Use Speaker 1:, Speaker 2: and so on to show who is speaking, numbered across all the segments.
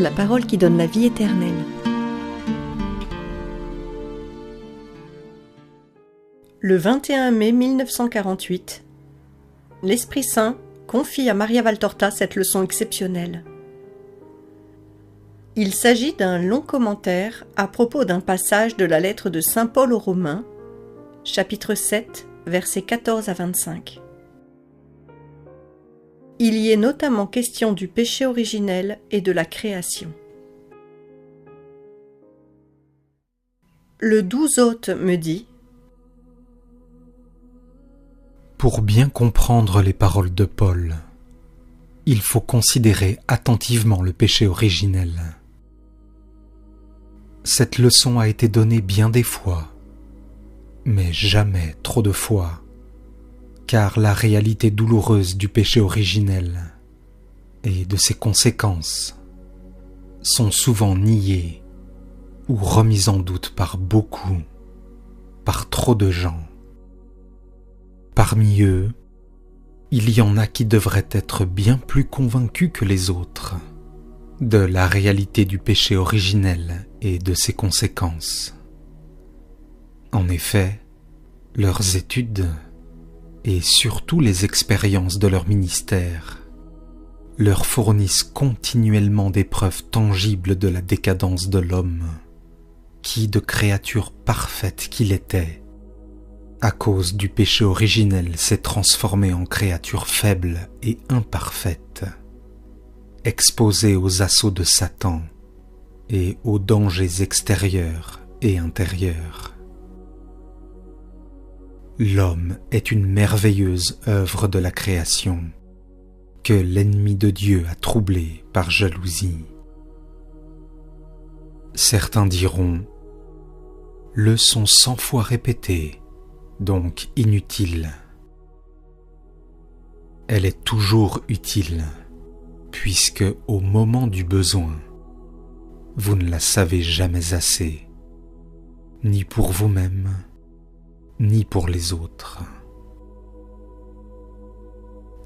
Speaker 1: la parole qui donne la vie éternelle. Le 21 mai 1948, l'Esprit Saint confie à Maria Valtorta cette leçon exceptionnelle. Il s'agit d'un long commentaire à propos d'un passage de la lettre de saint Paul aux Romains, chapitre 7, versets 14 à 25. Il y est notamment question du péché originel et de la création. Le 12 hôte me dit :
Speaker 2: Pour bien comprendre les paroles de Paul, il faut considérer attentivement le péché originel. Cette leçon a été donnée bien des fois, mais jamais trop de fois, car la réalité douloureuse du péché originel et de ses conséquences sont souvent niées ou remises en doute par beaucoup, par trop de gens. Parmi eux, il y en a qui devraient être bien plus convaincus que les autres de la réalité du péché originel et de ses conséquences. En effet, leurs études et surtout les expériences de leur ministère leur fournissent continuellement des preuves tangibles de la décadence de l'homme, qui, de créature parfaite qu'il était, à cause du péché originel, s'est transformé en créature faible et imparfaite, exposée aux assauts de Satan et aux dangers extérieurs et intérieurs. L'homme est une merveilleuse œuvre de la création que l'ennemi de Dieu a troublée par jalousie. Certains diront : leçon 100 fois répétée, donc inutile. Elle est toujours utile, puisque au moment du besoin, vous ne la savez jamais assez, ni pour vous-même, ni pour les autres.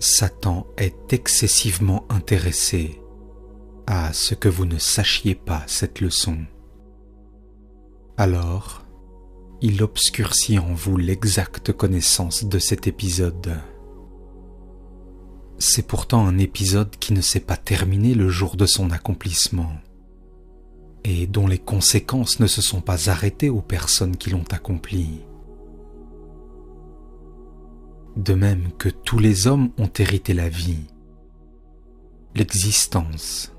Speaker 2: Satan est excessivement intéressé à ce que vous ne sachiez pas cette leçon. Alors, il obscurcit en vous l'exacte connaissance de cet épisode. C'est pourtant un épisode qui ne s'est pas terminé le jour de son accomplissement, et dont les conséquences ne se sont pas arrêtées aux personnes qui l'ont accompli. De même que tous les hommes ont hérité la vie, l'existence,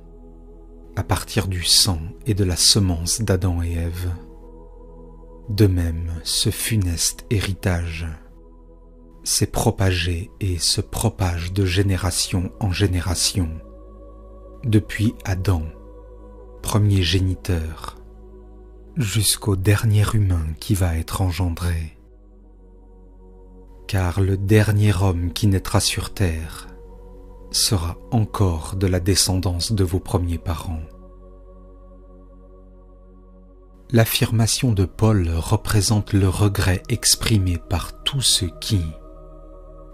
Speaker 2: à partir du sang et de la semence d'Adam et Ève, de même ce funeste héritage s'est propagé et se propage de génération en génération, depuis Adam, premier géniteur, jusqu'au dernier humain qui va être engendré. Car le dernier homme qui naîtra sur terre sera encore de la descendance de vos premiers parents. L'affirmation de Paul représente le regret exprimé par tous ceux qui,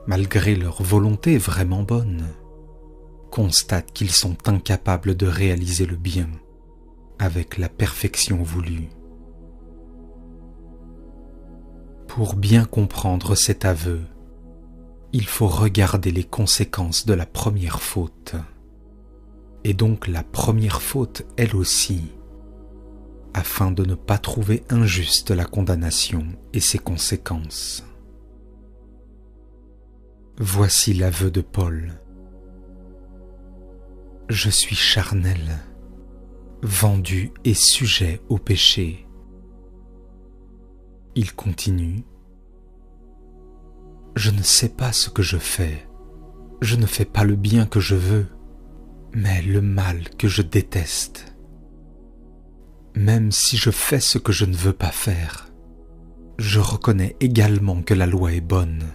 Speaker 2: malgré leur volonté vraiment bonne, constatent qu'ils sont incapables de réaliser le bien avec la perfection voulue. Pour bien comprendre cet aveu, il faut regarder les conséquences de la première faute, et donc la première faute elle aussi, afin de ne pas trouver injuste la condamnation et ses conséquences. Voici l'aveu de Paul. Je suis charnel, vendu et sujet au péché. Il continue. Je ne sais pas ce que je fais. Je ne fais pas le bien que je veux, mais le mal que je déteste. Même si je fais ce que je ne veux pas faire, je reconnais également que la loi est bonne,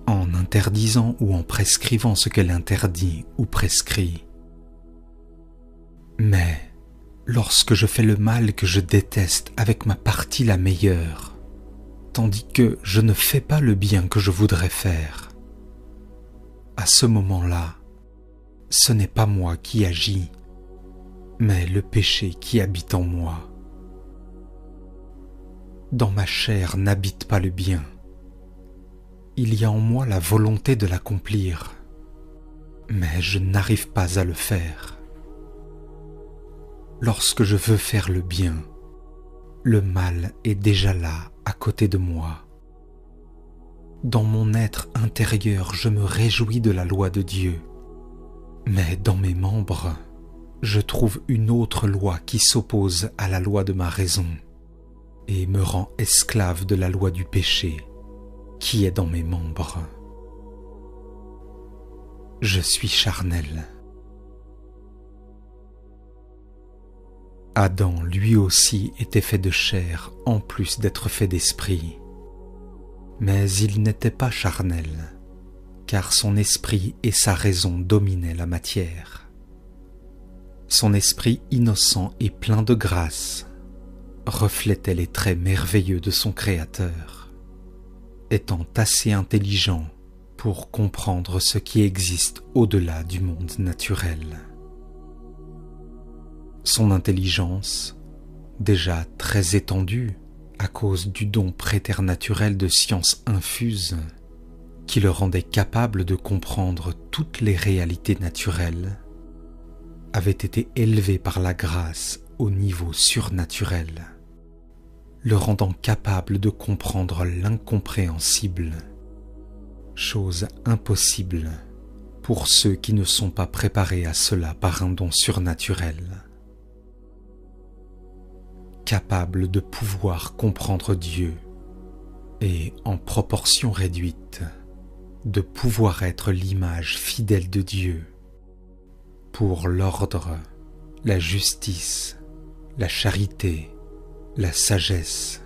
Speaker 2: en interdisant ou en prescrivant ce qu'elle interdit ou prescrit. Mais lorsque je fais le mal que je déteste avec ma partie la meilleure, tandis que je ne fais pas le bien que je voudrais faire, à ce moment-là, ce n'est pas moi qui agis, mais le péché qui habite en moi. Dans ma chair n'habite pas le bien. Il y a en moi la volonté de l'accomplir, mais je n'arrive pas à le faire. Lorsque je veux faire le bien, le mal est déjà là, à côté de moi. Dans mon être intérieur, je me réjouis de la loi de Dieu, mais dans mes membres, je trouve une autre loi qui s'oppose à la loi de ma raison et me rend esclave de la loi du péché qui est dans mes membres. Je suis charnel. Adam, lui aussi, était fait de chair en plus d'être fait d'esprit. Mais il n'était pas charnel, car son esprit et sa raison dominaient la matière. Son esprit innocent et plein de grâce reflétait les traits merveilleux de son Créateur, étant assez intelligent pour comprendre ce qui existe au-delà du monde naturel. Son intelligence, déjà très étendue à cause du don préternaturel de science infuse, qui le rendait capable de comprendre toutes les réalités naturelles, avait été élevée par la grâce au niveau surnaturel, le rendant capable de comprendre l'incompréhensible, chose impossible pour ceux qui ne sont pas préparés à cela par un don surnaturel. Capable de pouvoir comprendre Dieu et, en proportion réduite, de pouvoir être l'image fidèle de Dieu pour l'ordre, la justice, la charité, la sagesse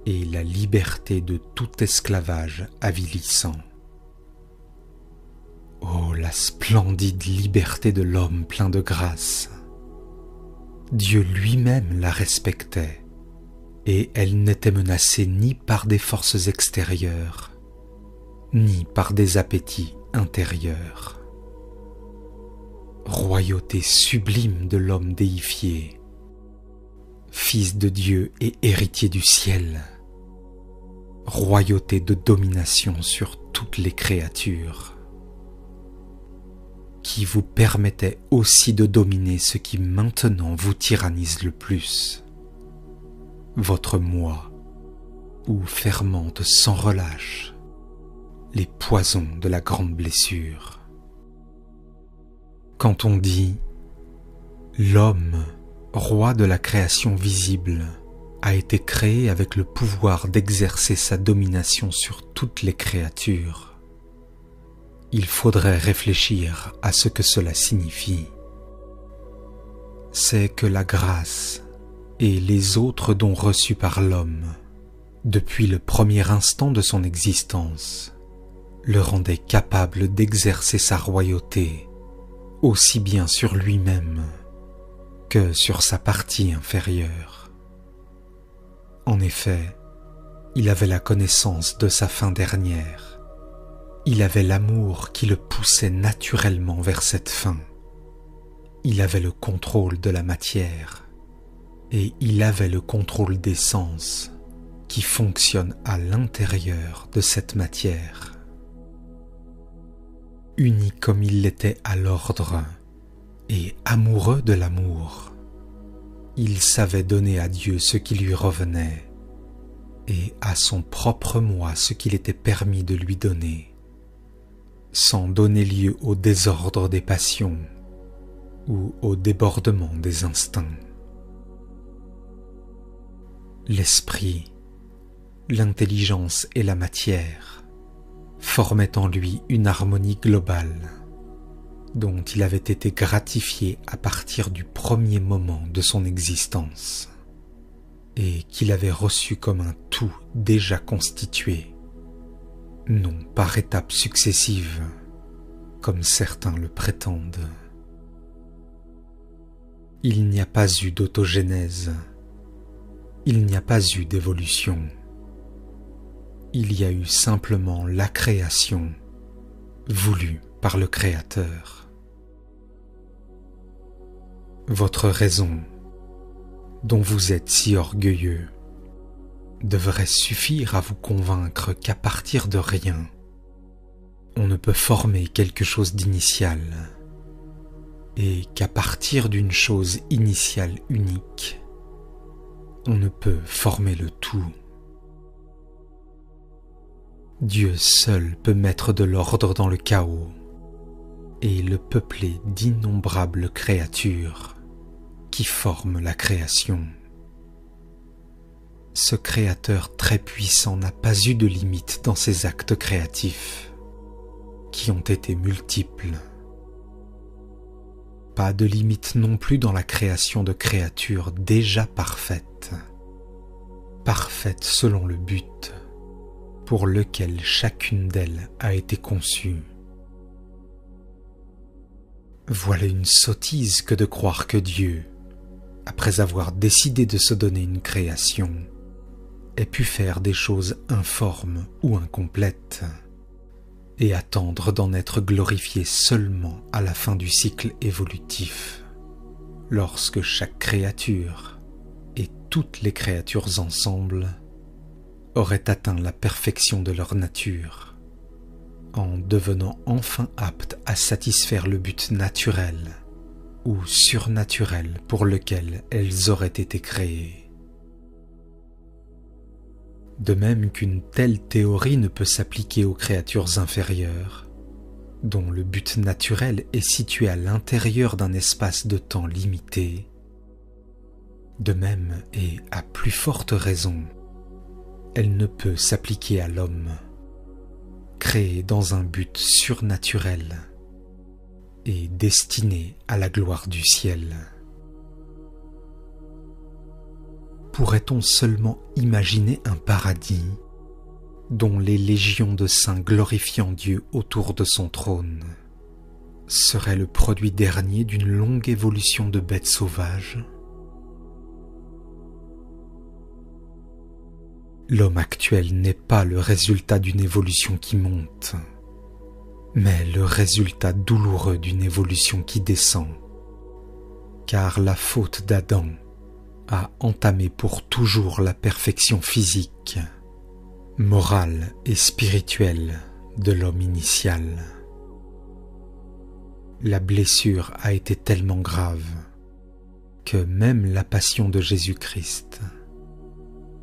Speaker 2: et la liberté de tout esclavage avilissant. Oh, la splendide liberté de l'homme plein de grâce! Dieu lui-même la respectait, et elle n'était menacée ni par des forces extérieures, ni par des appétits intérieurs. Royauté sublime de l'homme déifié, fils de Dieu et héritier du ciel, royauté de domination sur toutes les créatures, qui vous permettait aussi de dominer ce qui maintenant vous tyrannise le plus, votre moi, où fermentent sans relâche les poisons de la grande blessure. Quand on dit « l'homme, roi de la création visible, a été créé avec le pouvoir d'exercer sa domination sur toutes les créatures », il faudrait réfléchir à ce que cela signifie. C'est que la grâce et les autres dons reçus par l'homme, depuis le premier instant de son existence, le rendaient capable d'exercer sa royauté aussi bien sur lui-même que sur sa partie inférieure. En effet, il avait la connaissance de sa fin dernière. Il avait l'amour qui le poussait naturellement vers cette fin. Il avait le contrôle de la matière et il avait le contrôle des sens qui fonctionnent à l'intérieur de cette matière. Uni comme il l'était à l'ordre et amoureux de l'amour, il savait donner à Dieu ce qui lui revenait et à son propre moi ce qu'il était permis de lui donner, sans donner lieu au désordre des passions ou au débordement des instincts. L'esprit, l'intelligence et la matière formaient en lui une harmonie globale dont il avait été gratifié à partir du premier moment de son existence et qu'il avait reçu comme un tout déjà constitué, non par étapes successives, comme certains le prétendent. Il n'y a pas eu d'autogénèse, il n'y a pas eu d'évolution. Il y a eu simplement la création, voulue par le Créateur. Votre raison, dont vous êtes si orgueilleux, devrait suffire à vous convaincre qu'à partir de rien, on ne peut former quelque chose d'initial, et qu'à partir d'une chose initiale unique, on ne peut former le tout. Dieu seul peut mettre de l'ordre dans le chaos et le peupler d'innombrables créatures qui forment la création. Ce Créateur très puissant n'a pas eu de limite dans ses actes créatifs, qui ont été multiples. Pas de limite non plus dans la création de créatures déjà parfaites, parfaites selon le but pour lequel chacune d'elles a été conçue. Voilà une sottise que de croire que Dieu, après avoir décidé de se donner une création, ait pu faire des choses informes ou incomplètes, et attendre d'en être glorifié seulement à la fin du cycle évolutif, lorsque chaque créature, et toutes les créatures ensemble, auraient atteint la perfection de leur nature, en devenant enfin aptes à satisfaire le but naturel ou surnaturel pour lequel elles auraient été créées. De même qu'une telle théorie ne peut s'appliquer aux créatures inférieures, dont le but naturel est situé à l'intérieur d'un espace de temps limité, de même et à plus forte raison, elle ne peut s'appliquer à l'homme, créé dans un but surnaturel et destiné à la gloire du ciel. Pourrait-on seulement imaginer un paradis dont les légions de saints glorifiant Dieu autour de son trône seraient le produit dernier d'une longue évolution de bêtes sauvages? L'homme actuel n'est pas le résultat d'une évolution qui monte, mais le résultat douloureux d'une évolution qui descend, car la faute d'Adam a entamé pour toujours la perfection physique, morale et spirituelle de l'homme initial. La blessure a été tellement grave que même la passion de Jésus-Christ,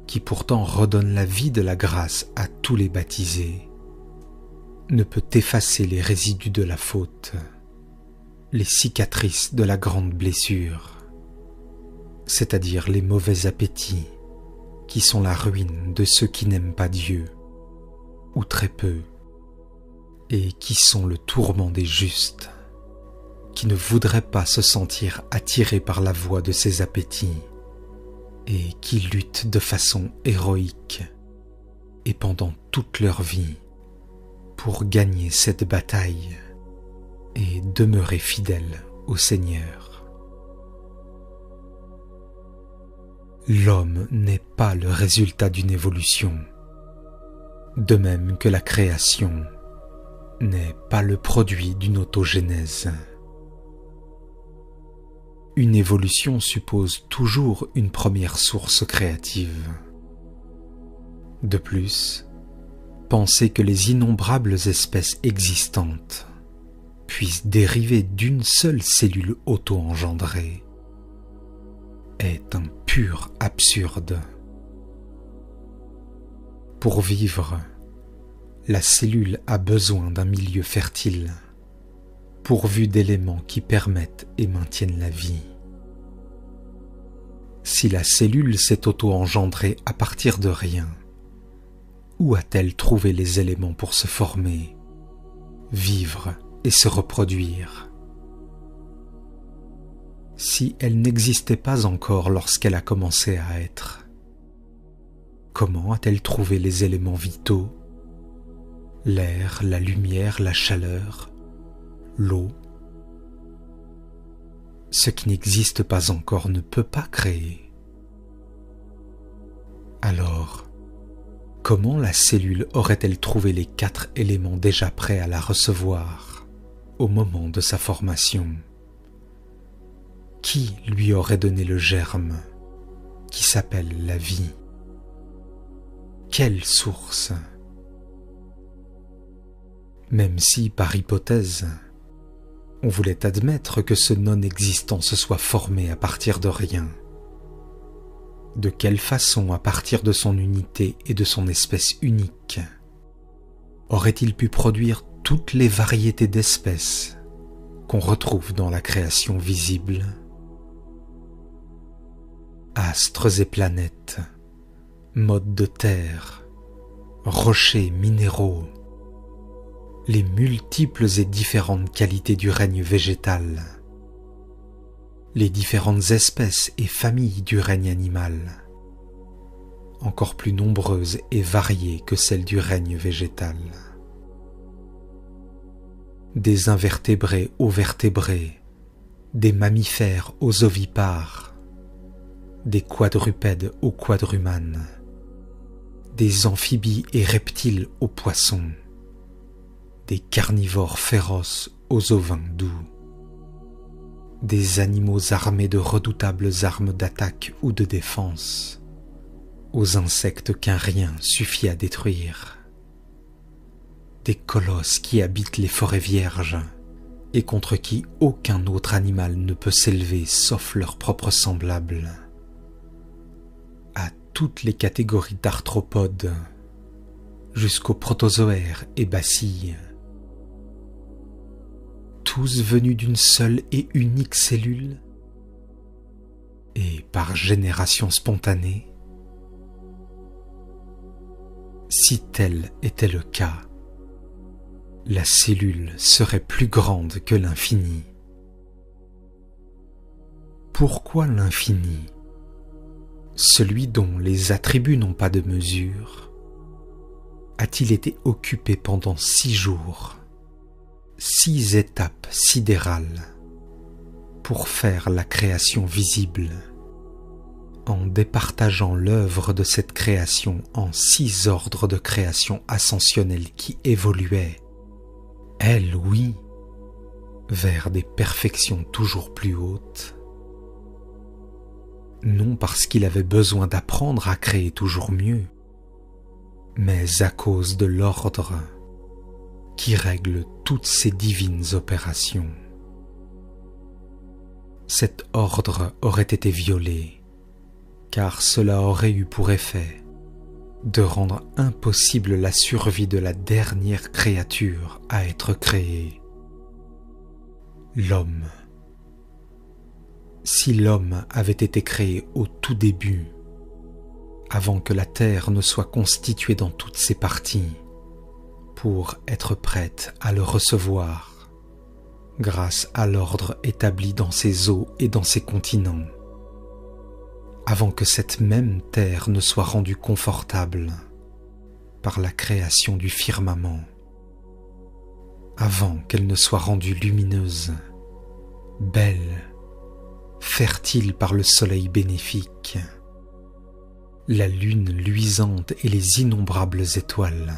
Speaker 2: qui pourtant redonne la vie de la grâce à tous les baptisés, ne peut effacer les résidus de la faute, les cicatrices de la grande blessure, c'est-à-dire les mauvais appétits qui sont la ruine de ceux qui n'aiment pas Dieu, ou très peu, et qui sont le tourment des justes, qui ne voudraient pas se sentir attirés par la voie de ces appétits, et qui luttent de façon héroïque et pendant toute leur vie pour gagner cette bataille et demeurer fidèles au Seigneur. L'homme n'est pas le résultat d'une évolution, de même que la création n'est pas le produit d'une autogénèse. Une évolution suppose toujours une première source créative. De plus, penser que les innombrables espèces existantes puissent dériver d'une seule cellule auto-engendrée est un pur absurde. Pour vivre, la cellule a besoin d'un milieu fertile, pourvu d'éléments qui permettent et maintiennent la vie. Si la cellule s'est auto-engendrée à partir de rien, où a-t-elle trouvé les éléments pour se former, vivre et se reproduire? Si elle n'existait pas encore lorsqu'elle a commencé à être, comment a-t-elle trouvé les éléments vitaux, l'air, la lumière, la chaleur, l'eau? Ce qui n'existe pas encore ne peut pas créer. Alors, comment la cellule aurait-elle trouvé les 4 éléments déjà prêts à la recevoir au moment de sa formation, qui lui aurait donné le germe qui s'appelle la vie? Quelle source? Même si, par hypothèse, on voulait admettre que ce non-existant se soit formé à partir de rien, de quelle façon, à partir de son unité et de son espèce unique, aurait-il pu produire toutes les variétés d'espèces qu'on retrouve dans la création visible? Astres et planètes, modes de terre, rochers, minéraux, les multiples et différentes qualités du règne végétal, les différentes espèces et familles du règne animal, encore plus nombreuses et variées que celles du règne végétal. Des invertébrés aux vertébrés, des mammifères aux ovipares, des quadrupèdes aux quadrumanes, des amphibies et reptiles aux poissons, des carnivores féroces aux ovins doux, des animaux armés de redoutables armes d'attaque ou de défense, aux insectes qu'un rien suffit à détruire, des colosses qui habitent les forêts vierges et contre qui aucun autre animal ne peut s'élever sauf leur propre semblable, à toutes les catégories d'arthropodes, jusqu'aux protozoaires et bacilles, tous venus d'une seule et unique cellule, et par génération spontanée. Si tel était le cas, la cellule serait plus grande que l'infini. Pourquoi l'infini, celui dont les attributs n'ont pas de mesure, a-t-il été occupé pendant 6 jours, 6 étapes sidérales, pour faire la création visible, en départageant l'œuvre de cette création en 6 ordres de création ascensionnelle qui évoluaient, elles, oui, vers des perfections toujours plus hautes, non parce qu'il avait besoin d'apprendre à créer toujours mieux, mais à cause de l'ordre qui règle toutes ces divines opérations. Cet ordre aurait été violé, car cela aurait eu pour effet de rendre impossible la survie de la dernière créature à être créée, l'homme. Si l'homme avait été créé au tout début, avant que la terre ne soit constituée dans toutes ses parties, pour être prête à le recevoir, grâce à l'ordre établi dans ses eaux et dans ses continents, avant que cette même terre ne soit rendue confortable par la création du firmament, avant qu'elle ne soit rendue lumineuse, belle, fertile par le soleil bénéfique, la lune luisante et les innombrables étoiles,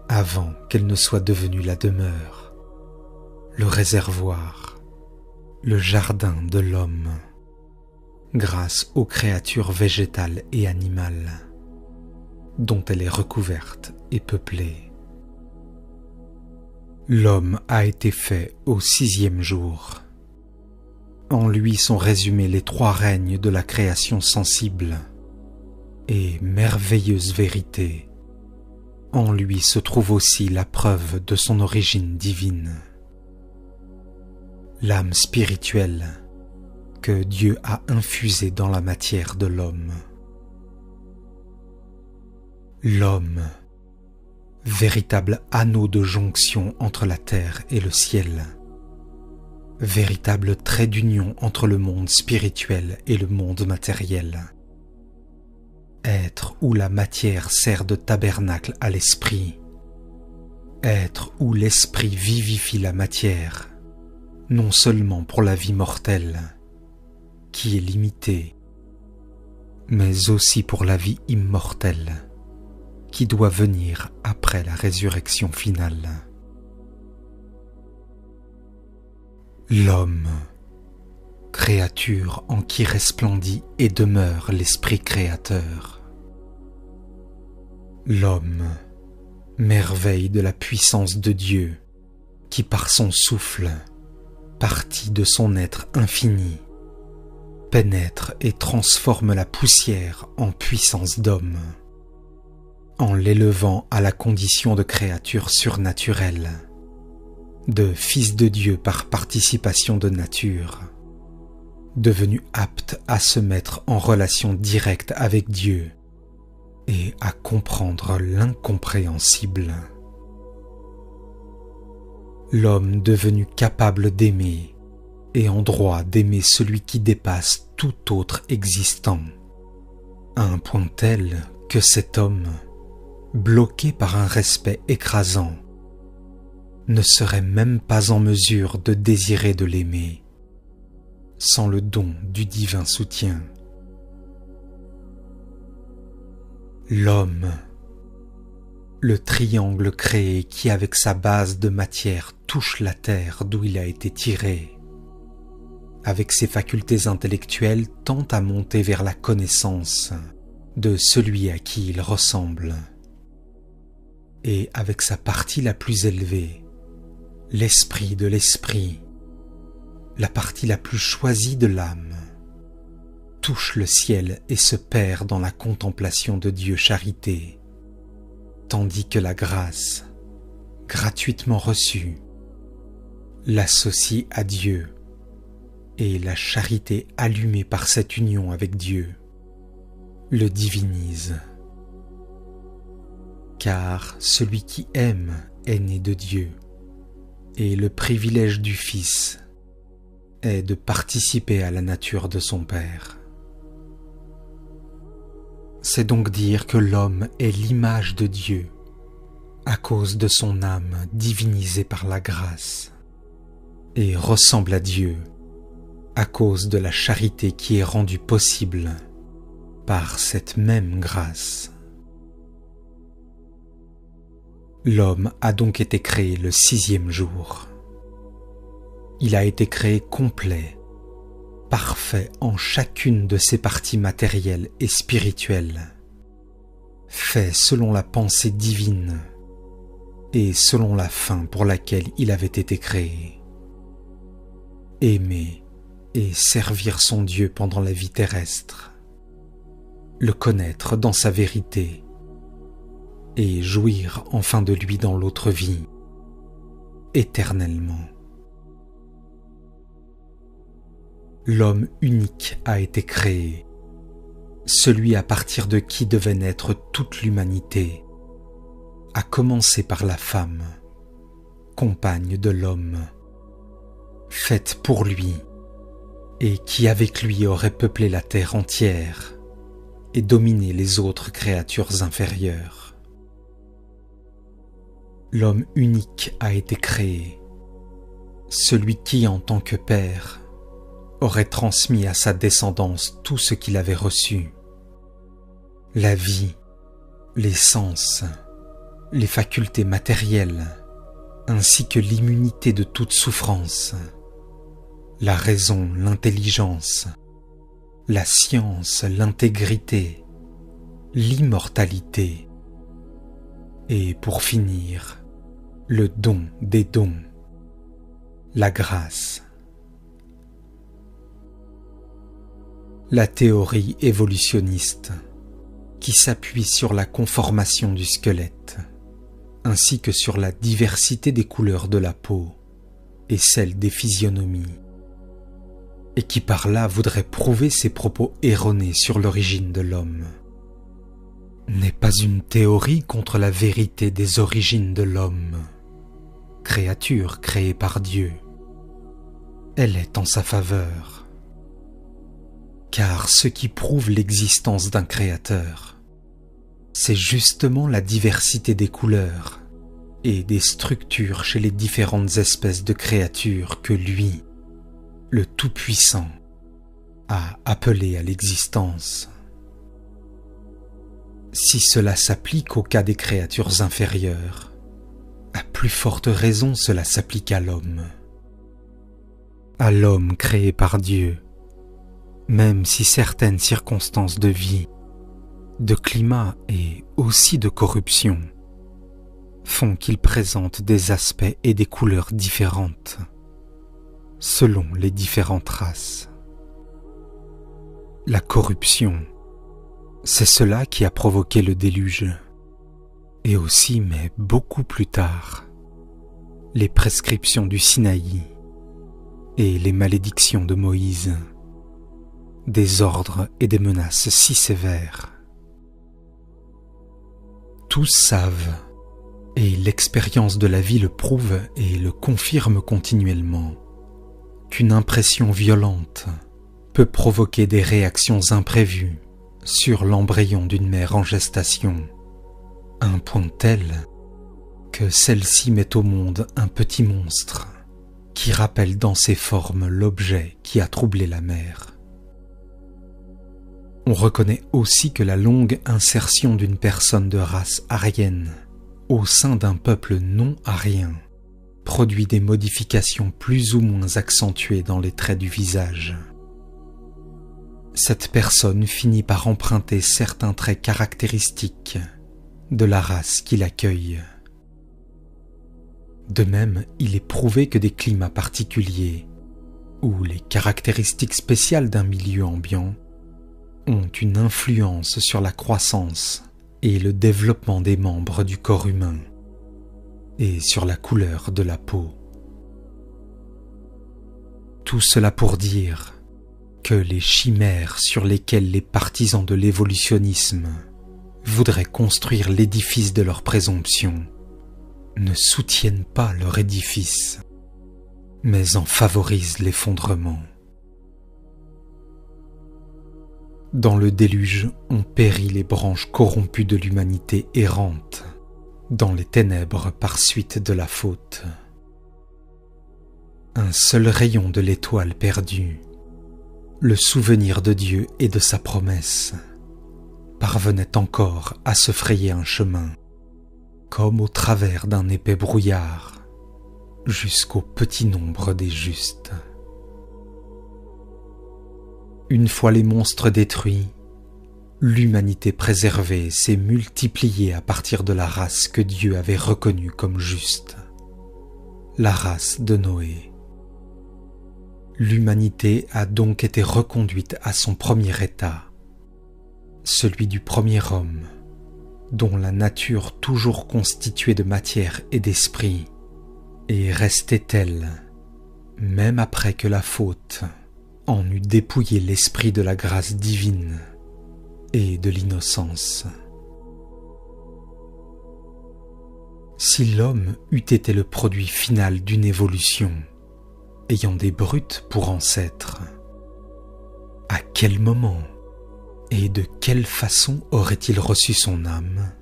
Speaker 2: avant qu'elle ne soit devenue la demeure, le réservoir, le jardin de l'homme, grâce aux créatures végétales et animales dont elle est recouverte et peuplée. L'homme a été fait au 6e jour. En lui sont résumés les 3 règnes de la création sensible et merveilleuse vérité. En lui se trouve aussi la preuve de son origine divine. L'âme spirituelle que Dieu a infusée dans la matière de l'homme. L'homme, véritable anneau de jonction entre la terre et le ciel, véritable trait d'union entre le monde spirituel et le monde matériel, être où la matière sert de tabernacle à l'esprit, être où l'esprit vivifie la matière, non seulement pour la vie mortelle, qui est limitée, mais aussi pour la vie immortelle, qui doit venir après la résurrection finale. L'homme, créature en qui resplendit et demeure l'Esprit créateur. L'homme, merveille de la puissance de Dieu, qui par son souffle, partie de son être infini, pénètre et transforme la poussière en puissance d'homme, en l'élevant à la condition de créature surnaturelle, de fils de Dieu par participation de nature, devenu apte à se mettre en relation directe avec Dieu et à comprendre l'incompréhensible. L'homme devenu capable d'aimer et en droit d'aimer celui qui dépasse tout autre existant, à un point tel que cet homme, bloqué par un respect écrasant, ne serait même pas en mesure de désirer de l'aimer, sans le don du divin soutien. L'homme, le triangle créé qui avec sa base de matière touche la terre d'où il a été tiré, avec ses facultés intellectuelles tend à monter vers la connaissance de celui à qui il ressemble, et avec sa partie la plus élevée, l'esprit de l'esprit, la partie la plus choisie de l'âme, touche le ciel et se perd dans la contemplation de Dieu charité, tandis que la grâce, gratuitement reçue, l'associe à Dieu et la charité allumée par cette union avec Dieu le divinise. Car celui qui aime est né de Dieu, et le privilège du Fils est de participer à la nature de son Père. C'est donc dire que l'homme est l'image de Dieu à cause de son âme divinisée par la grâce et ressemble à Dieu à cause de la charité qui est rendue possible par cette même grâce. L'homme a donc été créé le 6e jour. Il a été créé complet, parfait en chacune de ses parties matérielles et spirituelles, fait selon la pensée divine et selon la fin pour laquelle il avait été créé. Aimer et servir son Dieu pendant la vie terrestre, le connaître dans sa vérité et jouir enfin de lui dans l'autre vie, éternellement. L'homme unique a été créé, celui à partir de qui devait naître toute l'humanité, à commencer par la femme, compagne de l'homme, faite pour lui, et qui avec lui aurait peuplé la terre entière et dominé les autres créatures inférieures. L'homme unique a été créé, celui qui, en tant que père, aurait transmis à sa descendance tout ce qu'il avait reçu, la vie, les sens, les facultés matérielles, ainsi que l'immunité de toute souffrance, la raison, l'intelligence, la science, l'intégrité, l'immortalité, et pour finir, le don des dons, la grâce. La théorie évolutionniste, qui s'appuie sur la conformation du squelette, ainsi que sur la diversité des couleurs de la peau et celle des physionomies, et qui par là voudrait prouver ses propos erronés sur l'origine de l'homme, n'est pas une théorie contre la vérité des origines de l'homme, créature créée par Dieu. Elle est en sa faveur. Car ce qui prouve l'existence d'un créateur, c'est justement la diversité des couleurs et des structures chez les différentes espèces de créatures que lui, le Tout-Puissant, a appelées à l'existence. Si cela s'applique au cas des créatures inférieures, à plus forte raison cela s'applique à l'homme. à l'homme créé par Dieu, même si certaines circonstances de vie, de climat et aussi de corruption font qu'il présente des aspects et des couleurs différentes selon les différentes races. La corruption, c'est cela qui a provoqué le déluge, et aussi, mais beaucoup plus tard, les prescriptions du Sinaï et les malédictions de Moïse, des ordres et des menaces si sévères. Tous savent, et l'expérience de la vie le prouve et le confirme continuellement, qu'une impression violente peut provoquer des réactions imprévues sur l'embryon d'une mère en gestation, à un point tel que celle-ci met au monde un petit monstre qui rappelle dans ses formes l'objet qui a troublé la mère. On reconnaît aussi que la longue insertion d'une personne de race aryenne au sein d'un peuple non aryen produit des modifications plus ou moins accentuées dans les traits du visage. Cette personne finit par emprunter certains traits caractéristiques de la race qui l'accueille. De même, il est prouvé que des climats particuliers ou les caractéristiques spéciales d'un milieu ambiant ont une influence sur la croissance et le développement des membres du corps humain et sur la couleur de la peau. Tout cela pour dire que les chimères sur lesquelles les partisans de l'évolutionnisme voudraient construire l'édifice de leur présomption ne soutiennent pas leur édifice, mais en favorisent l'effondrement. Dans le déluge ont péri les branches corrompues de l'humanité errante dans les ténèbres par suite de la faute. Un seul rayon de l'étoile perdue, le souvenir de Dieu et de sa promesse, parvenait encore à se frayer un chemin, comme au travers d'un épais brouillard, jusqu'au petit nombre des justes. Une fois les monstres détruits, l'humanité préservée s'est multipliée à partir de la race que Dieu avait reconnue comme juste, la race de Noé. L'humanité a donc été reconduite à son premier état, celui du premier homme, dont la nature toujours constituée de matière et d'esprit est restée telle, même après que la faute en eût dépouillé l'esprit de la grâce divine et de l'innocence. Si l'homme eût été le produit final d'une évolution ayant des brutes pour ancêtres, à quel moment et de quelle façon aurait-il reçu son âme?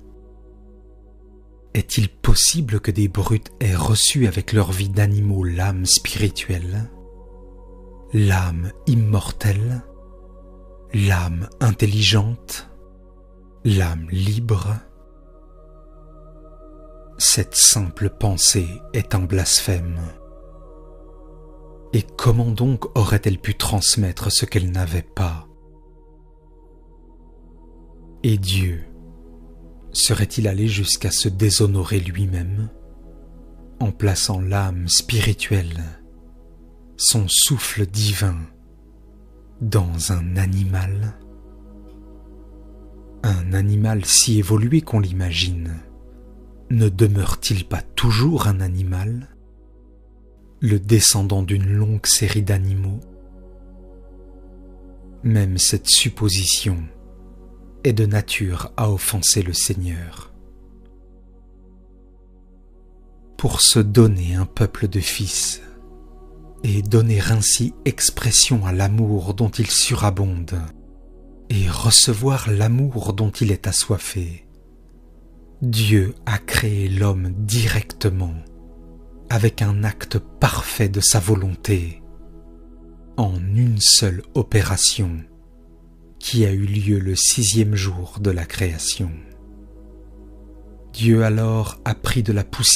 Speaker 2: Est-il possible que des brutes aient reçu avec leur vie d'animaux l'âme spirituelle, l'âme immortelle, l'âme intelligente, l'âme libre? Cette simple pensée est un blasphème. Et comment donc aurait-elle pu transmettre ce qu'elle n'avait pas? Et Dieu serait-il allé jusqu'à se déshonorer lui-même en plaçant l'âme spirituelle, son souffle divin, dans un animal? Un animal si évolué qu'on l'imagine, ne demeure-t-il pas toujours un animal, le descendant d'une longue série d'animaux? Même cette supposition est de nature à offenser le Seigneur. Pour se donner un peuple de fils et donner ainsi expression à l'amour dont il surabonde et recevoir l'amour dont il est assoiffé, Dieu a créé l'homme directement avec un acte parfait de sa volonté, en une seule opération qui a eu lieu le 6e jour de la création. Dieu alors a pris de la poussière